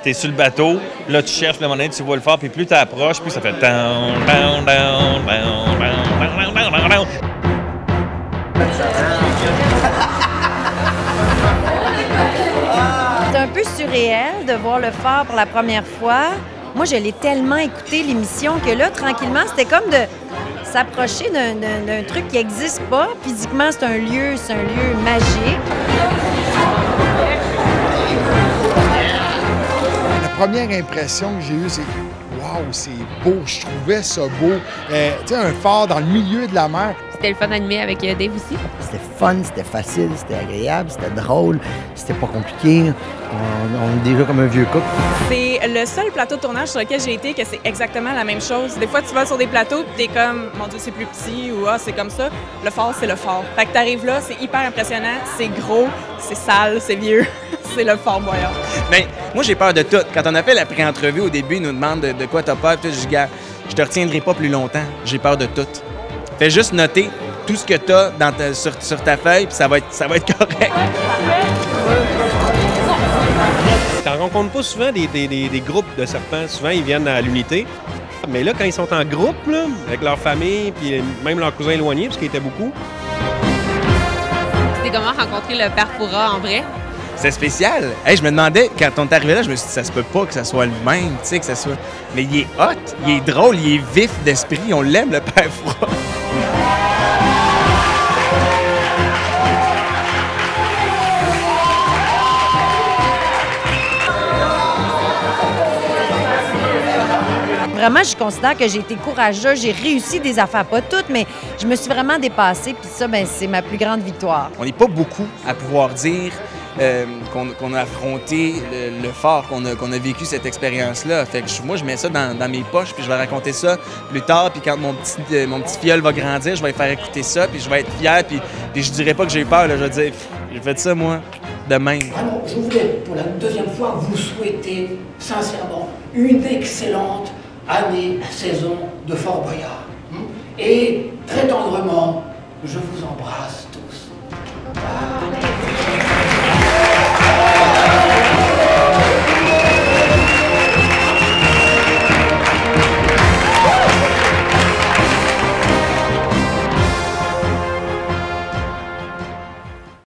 T'es sur le bateau, là, tu cherches, le moment donné, tu vois le phare, puis plus tu approches, plus ça fait down, down, down, down, down, down, down, down. C'est un peu surréel de voir le phare pour la première fois. Moi, je l'ai tellement écouté, l'émission, que là, tranquillement, c'était comme de s'approcher d'un truc qui n'existe pas. Physiquement, c'est un lieu magique. La première impression que j'ai eue, c'est « Wow, c'est beau! » Je trouvais ça beau. Tu sais, un phare dans le milieu de la mer. C'était le fun d'animer avec Dave aussi. C'était fun, c'était facile, c'était agréable, c'était drôle, c'était pas compliqué. On est déjà comme un vieux couple. C'est le seul plateau de tournage sur lequel j'ai été que c'est exactement la même chose. Des fois, tu vas sur des plateaux et t'es comme « Mon Dieu, c'est plus petit » ou « Ah, c'est comme ça ». Le phare, c'est le phare. Fait que t'arrives là, c'est hyper impressionnant, c'est gros, c'est sale, c'est vieux. C'est le Fort Boyard. Bien, moi, j'ai peur de tout. Quand on a fait la pré-entrevue, au début, ils nous demandent de quoi t'as peur. Puis je dis, gars, je te retiendrai pas plus longtemps. J'ai peur de tout. Fais juste noter tout ce que t'as sur ta feuille, puis ça va être correct. T'en rencontres pas souvent des groupes de serpents. Souvent, ils viennent à l'unité. Mais là, quand ils sont en groupe, là, avec leur famille, puis même leurs cousins éloignés, parce qu'ils étaient beaucoup. C'était comment rencontrer le père Fouras en vrai? C'est spécial. Hey, je me demandais, quand on est arrivé là, je me suis dit, ça se peut pas que ça soit le même, tu sais, que ça soit... Mais il est hot, il est drôle, il est vif d'esprit, on l'aime, le père Fouras. Vraiment, je considère que j'ai été courageuse, j'ai réussi des affaires, pas toutes, mais je me suis vraiment dépassée, puis ça, ben, c'est ma plus grande victoire. On n'est pas beaucoup à pouvoir dire qu'on a affronté le phare, qu'on a vécu cette expérience-là. Fait que moi, je mets ça dans mes poches, puis je vais raconter ça plus tard, puis quand mon petit filleul va grandir, je vais lui faire écouter ça, puis je vais être fier, puis je dirai pas que j'ai peur, là, je vais dire, j'ai fait ça, moi, de même. Alors, je voulais, pour la deuxième fois, vous souhaiter sincèrement une excellente saison de Fort Boyard. Et très tendrement, je vous embrasse tous. Allez.